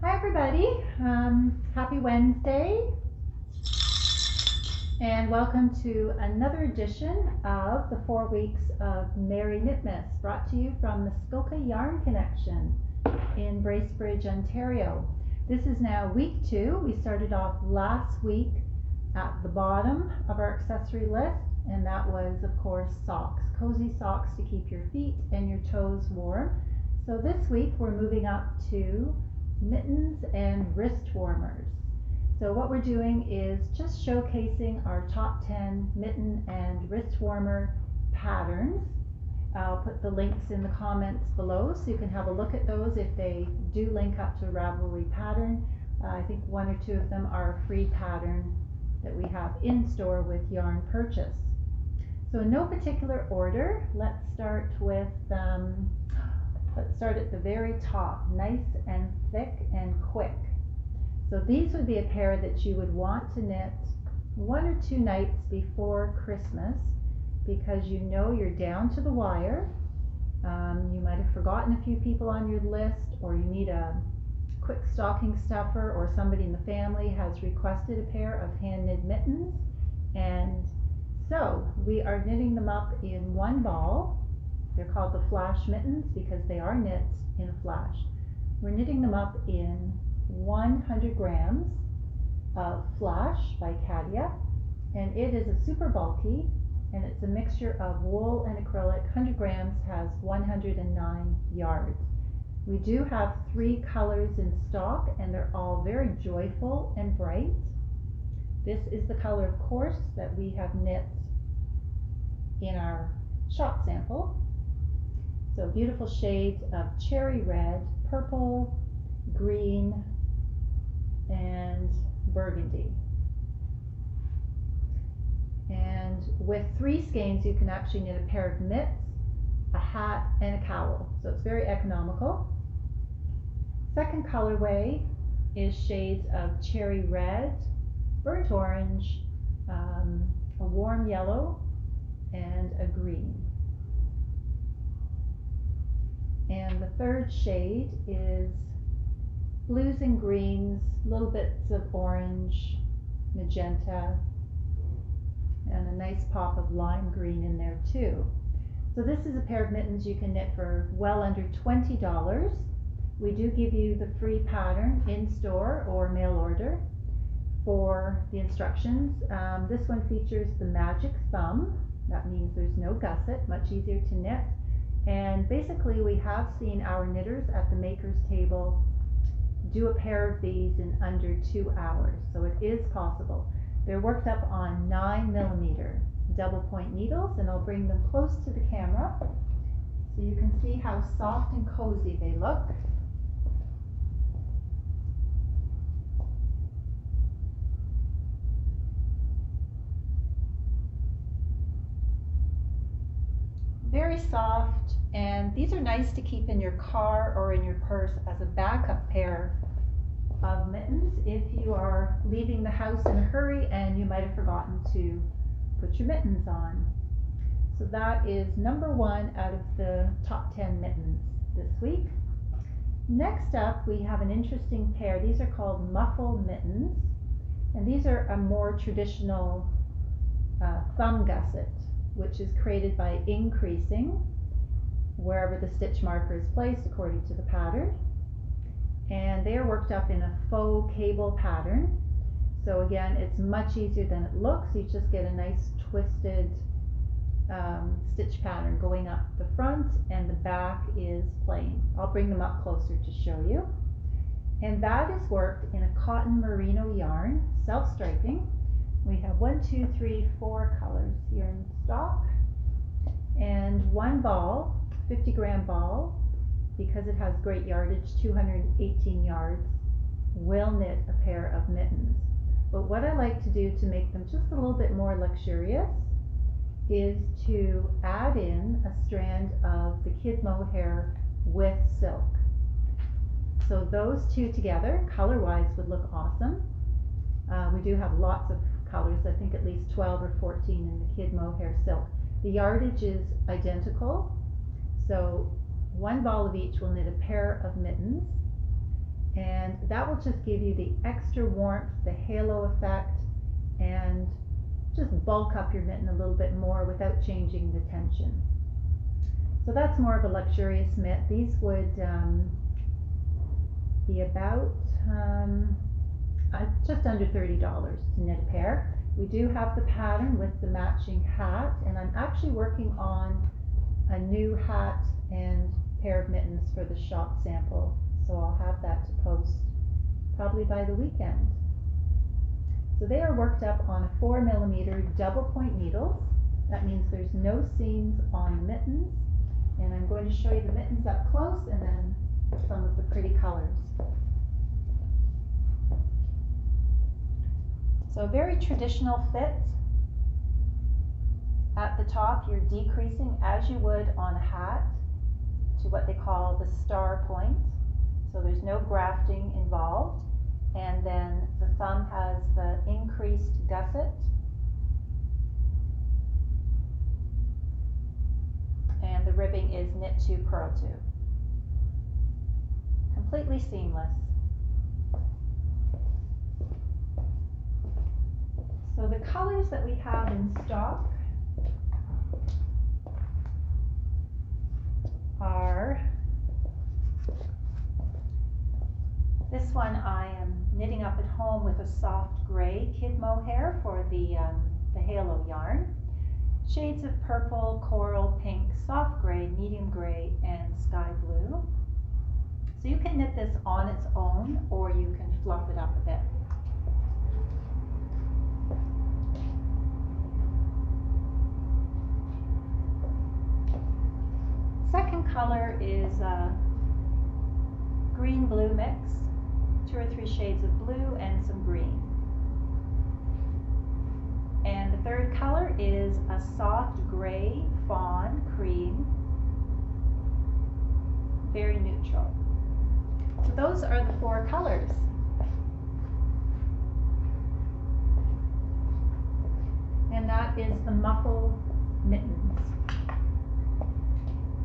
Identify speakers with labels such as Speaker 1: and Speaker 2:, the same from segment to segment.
Speaker 1: Hi everybody, happy Wednesday and welcome to another edition of the 4 weeks of Merry Knitmas, brought to you from Muskoka Yarn Connection in Bracebridge, Ontario. This is now week 2. We started off last week at the bottom of our accessory list, and that was of course socks, cozy socks to keep your feet and your toes warm. So this week we're moving up to mittens and wrist warmers. So what we're doing is just showcasing our top 10 mitten and wrist warmer patterns. I'll put the links in the comments below so you can have a look at those if they do link up to a Ravelry pattern. I think 1 or 2 of them are a free pattern that we have in store with yarn purchase. So in no particular order, let's start at the very top, nice and thick and quick. So these would be a pair that you would want to knit 1 or 2 nights before Christmas, because you know you're down to the wire. You might have forgotten a few people on your list, or you need a quick stocking stuffer, or somebody in the family has requested a pair of hand knit mittens. And so we are knitting them up in one ball. They're called the flash mittens because they are knit in a flash. We're knitting them up in 100 grams of flash by Katia, and it is a super bulky, and it's a mixture of wool and acrylic. 100 grams has 109 yards. We do have 3 colors in stock, and they're all very joyful and bright. This is the color, of course, that we have knit in our shop sample. So beautiful shades of cherry red, purple, green, and burgundy. And with 3 skeins you can actually knit a pair of mitts, a hat, and a cowl. So it's very economical. Second colorway is shades of cherry red, burnt orange, a warm yellow, and a green. And the third shade is blues and greens, little bits of orange, magenta, and a nice pop of lime green in there too. So this is a pair of mittens you can knit for well under $20. We do give you the free pattern in store or mail order for the instructions. This one features the magic thumb. That means there's no gusset, much easier to knit. And basically we have seen our knitters at the maker's table do a pair of these in under 2 hours, so it is possible. They're worked up on 9mm double point needles, and I'll bring them close to the camera so you can see how soft and cozy they look. Very soft, and these are nice to keep in your car or in your purse as a backup pair of mittens if you are leaving the house in a hurry and you might have forgotten to put your mittens on. So that is number 1 out of the top 10 mittens this week. Next up we have an interesting pair. These are called muffle mittens, and these are a more traditional thumb gusset, which is created by increasing wherever the stitch marker is placed according to the pattern. And they are worked up in a faux cable pattern. So again, it's much easier than it looks. You just get a nice twisted stitch pattern going up the front, and the back is plain. I'll bring them up closer to show you. And that is worked in a cotton merino yarn, self-striping. We have 1, 2, 3, 4 colors here in stock, and 1 ball, 50-gram ball, because it has great yardage, 218 yards, will knit a pair of mittens. But what I like to do to make them just a little bit more luxurious is to add in a strand of the kid mohair with silk. So those 2 together, color-wise, would look awesome. We do have lots of colors, I think at least 12 or 14 in the kid mohair silk. The yardage is identical, so 1 ball of each will knit a pair of mittens, And that will just give you the extra warmth, the halo effect, and just bulk up your mitten a little bit more without changing the tension. So that's more of a luxurious mitt. These would be about just under $30 to knit a pair. We do have the pattern with the matching hat, and I'm actually working on a new hat and pair of mittens for the shop sample, so I'll have that to post probably by the weekend. So they are worked up on a 4mm double point needles. That means there's no seams on the mittens, and I'm going to show you the mittens up close and then some of the pretty colors. So very traditional fit. At the top you're decreasing as you would on a hat to what they call the star point. So there's no grafting involved. And then the thumb has the increased gusset. And the ribbing is knit 2, purl 2. Completely seamless. So the colors that we have in stock are, this one I am knitting up at home with a soft gray kid mohair for the halo yarn. Shades of purple, coral, pink, soft gray, medium gray, and sky blue. So you can knit this on its own, or you can fluff it up a bit. Second color is a green-blue mix, 2 or 3 shades of blue and some green. And the third color is a soft gray, fawn, cream, very neutral. So those are the 4 colors. And that is the muffle mittens.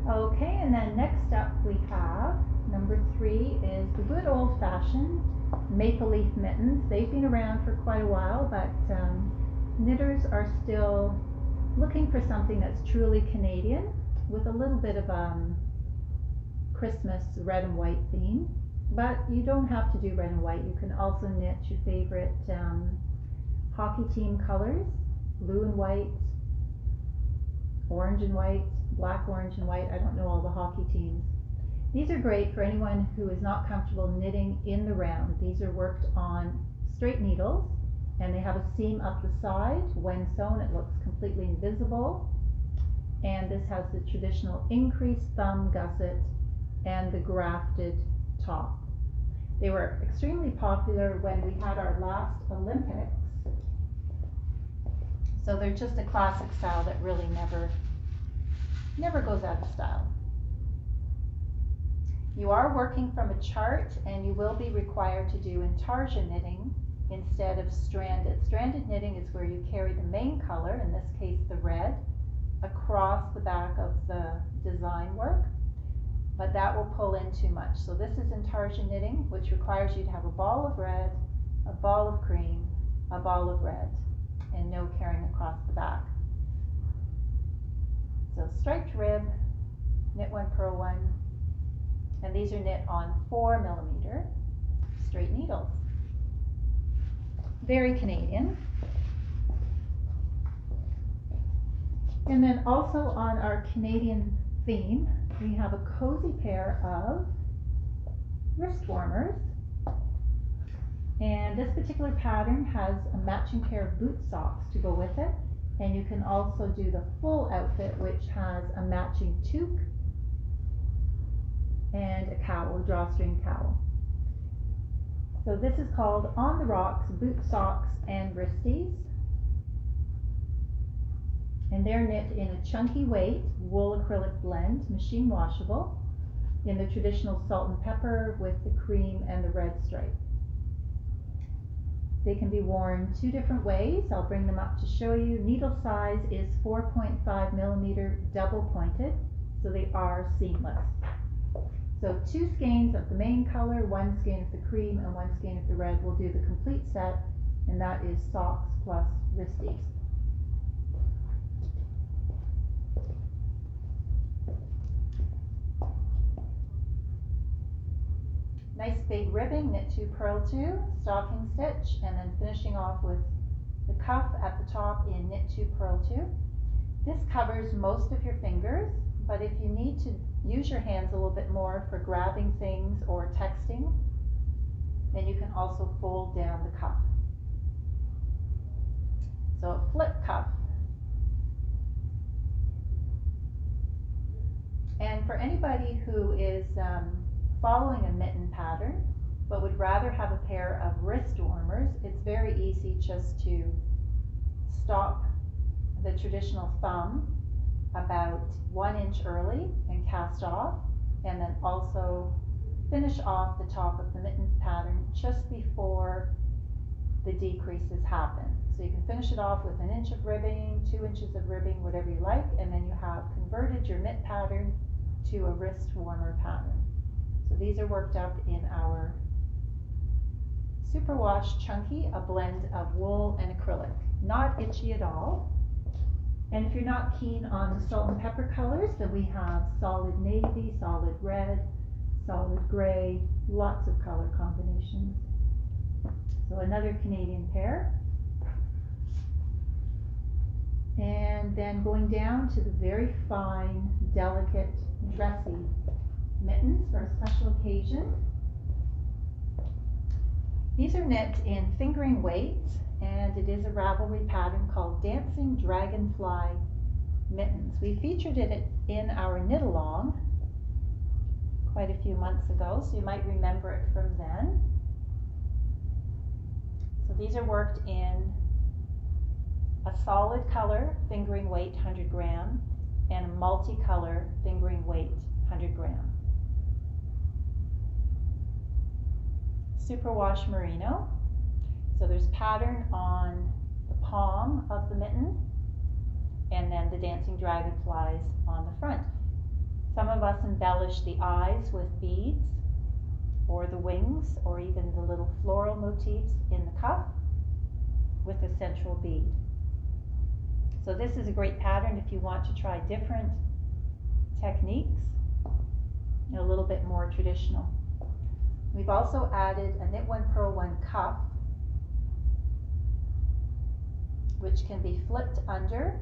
Speaker 1: Okay, and then next up we have number 3 is the good old-fashioned maple leaf mittens. They've been around for quite a while, but knitters are still looking for something that's truly Canadian with a little bit of Christmas red and white theme. But you don't have to do red and white. You can also knit your favorite hockey team colors, blue and white, orange and white, black, orange, and white. I don't know all the hockey teams. These are great for anyone who is not comfortable knitting in the round. These are worked on straight needles, and they have a seam up the side. When sewn, it looks completely invisible. And this has the traditional increased thumb gusset and the grafted top. They were extremely popular when we had our last Olympics. So they're just a classic style that really never goes out of style. You are working from a chart, and you will be required to do intarsia knitting instead of stranded. Stranded knitting is where you carry the main color, in this case the red, across the back of the design work, but that will pull in too much. So this is intarsia knitting, which requires you to have a ball of red, a ball of cream, a ball of red, and no carrying across the back. So striped rib, knit 1, purl 1, and these are knit on 4mm straight needles. Very Canadian. And then also on our Canadian theme, we have a cozy pair of wrist warmers. And this particular pattern has a matching pair of boot socks to go with it. And you can also do the full outfit, which has a matching toque and a cowl, a drawstring cowl. So this is called On the Rocks Boot Socks and Wristies. And they're knit in a chunky weight wool acrylic blend, machine washable, in the traditional salt and pepper with the cream and the red stripe. They can be worn 2 different ways. I'll bring them up to show you. Needle size is 4.5mm double pointed, so they are seamless. So 2 skeins of the main color, 1 skein of the cream, and 1 skein of the red will do the complete set, and that is socks plus wristies. Nice big ribbing, knit 2, purl 2, stocking stitch, and then finishing off with the cuff at the top in knit 2, purl 2. This covers most of your fingers, but if you need to use your hands a little bit more for grabbing things or texting, then you can also fold down the cuff. So a flip cuff. And for anybody who is following a mitten pattern but would rather have a pair of wrist warmers, it's very easy just to stop the traditional thumb about 1 inch early and cast off, and then also finish off the top of the mitten pattern just before the decreases happen. So you can finish it off with 1 inch of ribbing, 2 inches of ribbing, whatever you like, and then you have converted your mitt pattern to a wrist warmer pattern. So these are worked up in our Superwash Chunky, a blend of wool and acrylic. Not itchy at all. And if you're not keen on the salt and pepper colors, then we have solid navy, solid red, solid gray, lots of color combinations. So another Canadian pair. And then going down to the very fine, delicate, dressy mittens for a special occasion. These are knit in fingering weight, and it is a Ravelry pattern called Dancing Dragonfly Mittens. We featured it in our knit along quite a few months ago, so you might remember it from then. So these are worked in a solid color fingering weight 100 gram and a multicolor fingering weight 100 gram. Superwash merino. So there's pattern on the palm of the mitten and then the dancing dragonflies on the front. Some of us embellish the eyes with beads or the wings or even the little floral motifs in the cuff with a central bead. So this is a great pattern if you want to try different techniques, a little bit more traditional. We've also added a knit 1, purl 1 cuff, which can be flipped under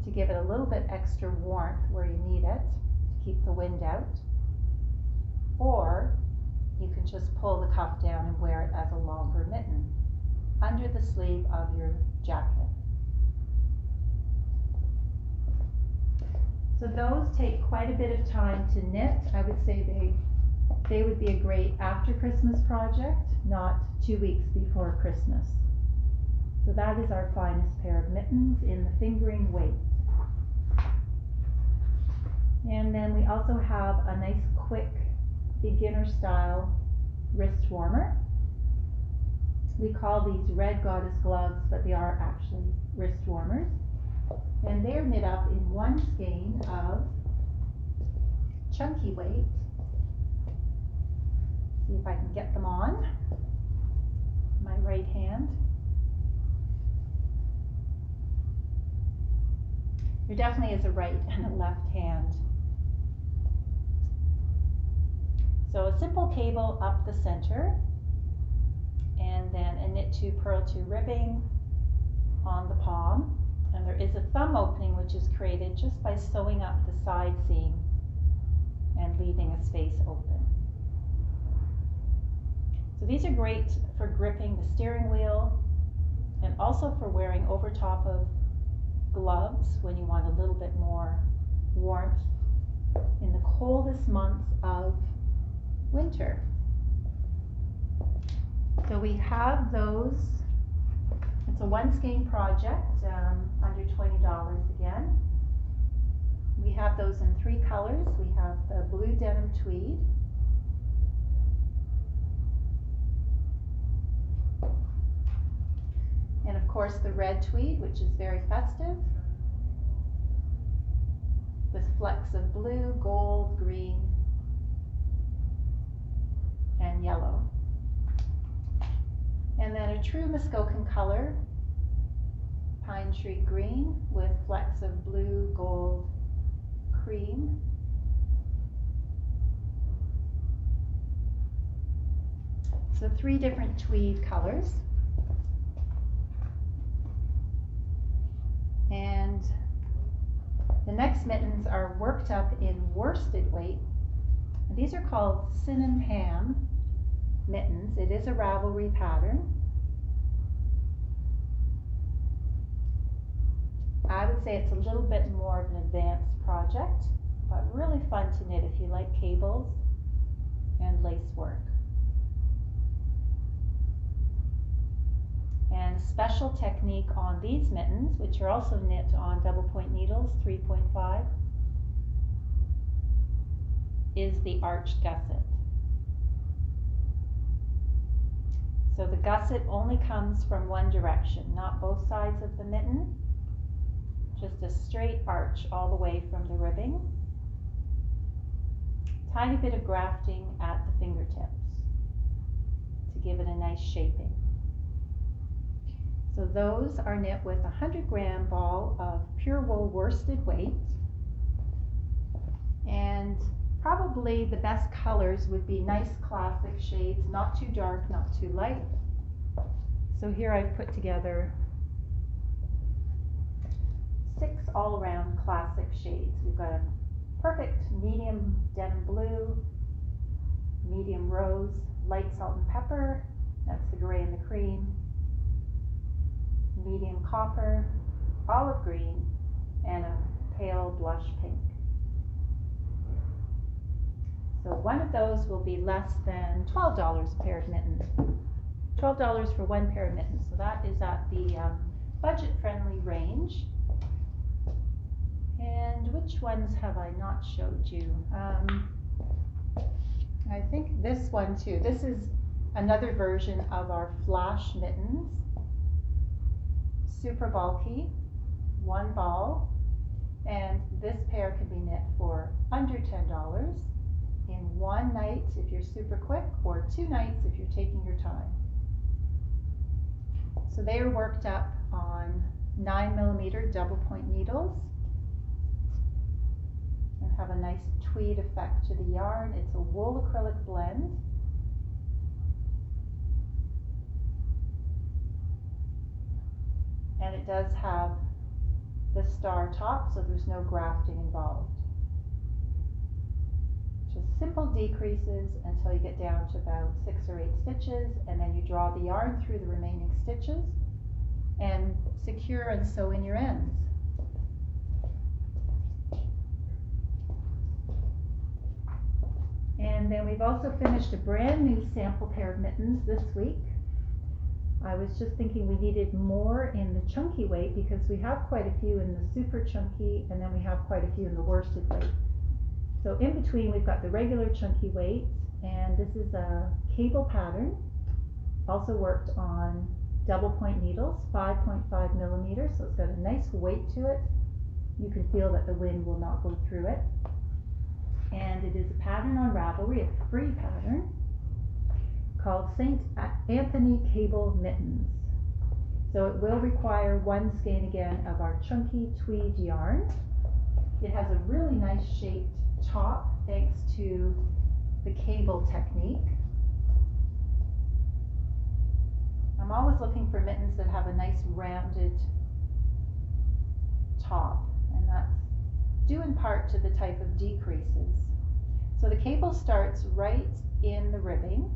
Speaker 1: to give it a little bit extra warmth where you need it to keep the wind out, or you can just pull the cuff down and wear it as a longer mitten under the sleeve of your jacket. So those take quite a bit of time to knit. I would say they would be a great after Christmas project, not 2 weeks before Christmas. So that is our finest pair of mittens in the fingering weight. And then we also have a nice quick beginner style wrist warmer. We call these red goddess gloves, but they are actually wrist warmers. And they're knit up in 1 skein of chunky weight. See if I can get them on my right hand. There definitely is a right and a left hand. So a simple cable up the center, and then a knit 2, purl 2 ribbing on the palm. And there is a thumb opening which is created just by sewing up the side seam and leaving a space open. So these are great for gripping the steering wheel and also for wearing over top of gloves when you want a little bit more warmth in the coldest months of winter. So we have those. It's a 1 skein project, under $20 again. We have those in 3 colors. We have the blue denim tweed, and of course the red tweed, which is very festive, with flecks of blue, gold, green, and yellow. And then a true Muskokan color, pine tree green with flecks of blue, gold, cream. So 3 different tweed colors. And the next mittens are worked up in worsted weight. And these are called Sin Ham mittens. It is a Ravelry pattern. I would say it's a little bit more of an advanced project, but really fun to knit if you like cables and lace work. And special technique on these mittens, which are also knit on double point needles, 3.5, is the arched gusset. So the gusset only comes from one direction, not both sides of the mitten, just a straight arch all the way from the ribbing. Tiny bit of grafting at the fingertips to give it a nice shaping. So those are knit with a 100-gram ball of pure wool worsted weight. And probably the best colors would be nice classic shades, not too dark, not too light. So here I've put together 6 all-around classic shades. We've got a perfect medium denim blue, medium rose, light salt and pepper, that's the gray and the cream, medium copper, olive green, and a pale blush pink. So one of those will be less than $12 a pair of mittens. $12 for one pair of mittens. So that is at the budget-friendly range. And which ones have I not showed you? I think this one too. This is another version of our flash mittens. Super bulky, 1 ball, and this pair can be knit for under $10 in 1 night if you're super quick, or 2 nights if you're taking your time. So they are worked up on 9mm double point needles and have a nice tweed effect to the yarn. It's a wool acrylic blend. And it does have the star top, so there's no grafting involved. Just simple decreases until you get down to about 6 or 8 stitches, and then you draw the yarn through the remaining stitches and secure and sew in your ends. And then we've also finished a brand new sample pair of mittens this week. I was just thinking we needed more in the chunky weight because we have quite a few in the super chunky, and then we have quite a few in the worsted weight. So in between we've got the regular chunky weight, and this is a cable pattern, also worked on double point needles, 5.5mm, so it's got a nice weight to it. You can feel that the wind will not go through it. And it is a pattern on Ravelry, a free pattern, called St. Anthony Cable Mittens. So it will require 1 skein again of our chunky tweed yarn. It has a really nice shaped top thanks to the cable technique. I'm always looking for mittens that have a nice rounded top, and that's due in part to the type of decreases. So the cable starts right in the ribbing,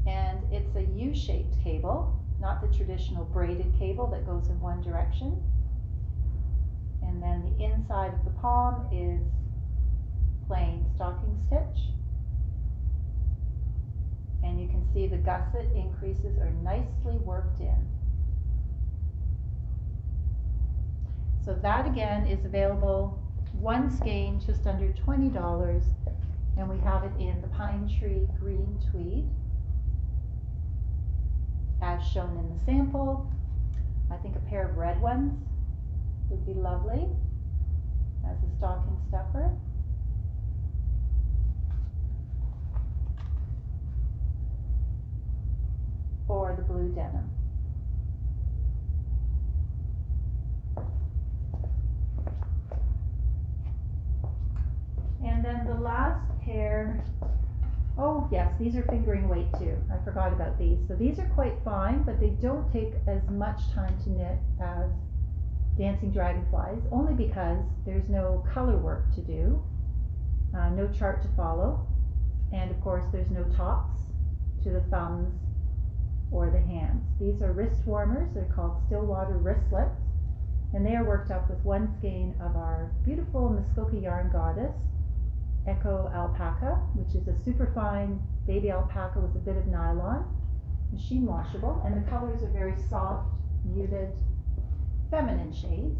Speaker 1: and it's a U-shaped cable, not the traditional braided cable that goes in one direction. And then the inside of the palm is plain stocking stitch. And you can see the gusset increases are nicely worked in. So that again is available 1 skein, just under $20, and we have it in the pine tree green tweed, as shown in the sample. I think a pair of red ones would be lovely as a stocking stuffer. blue denim. And then the last pair, oh yes, these are fingering weight too. I forgot about these. So these are quite fine, but they don't take as much time to knit as Dancing Dragonflies, only because there's no color work to do, no chart to follow, and of course there's no tops to the thumbs or the hands. These are wrist warmers. They're called Stillwater Wristlets, and they are worked up with one skein of our beautiful Muskoka yarn goddess Echo Alpaca, which is a super fine baby alpaca with a bit of nylon, machine washable, and the colors are very soft, muted, feminine shades.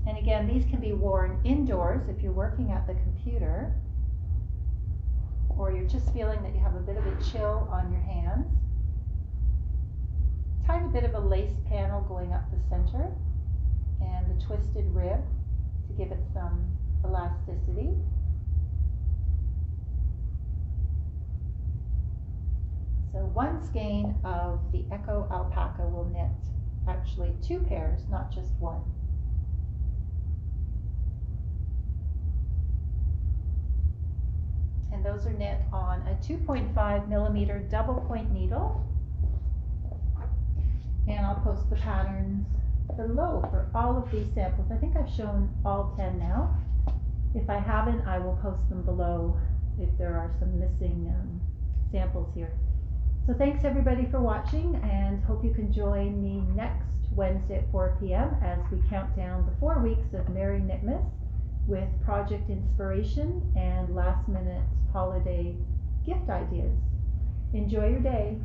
Speaker 1: And again, these can be worn indoors if you're working at the computer, or you're just feeling that you have a bit of a chill on your hands. Tiny bit of a lace panel going up the center, and the twisted rib to give it some elasticity. So one skein of the Echo Alpaca will knit actually 2 pairs, not just one. And those are knit on a 2.5 millimeter double point needle. And I'll post the patterns below for all of these samples. I think I've shown all 10 now. If I haven't, I will post them below if there are some missing samples here. So thanks everybody for watching, and hope you can join me next Wednesday at 4 p.m. as we count down the 4 weeks of Merry Knitmas with project inspiration and last minute holiday gift ideas. Enjoy your day.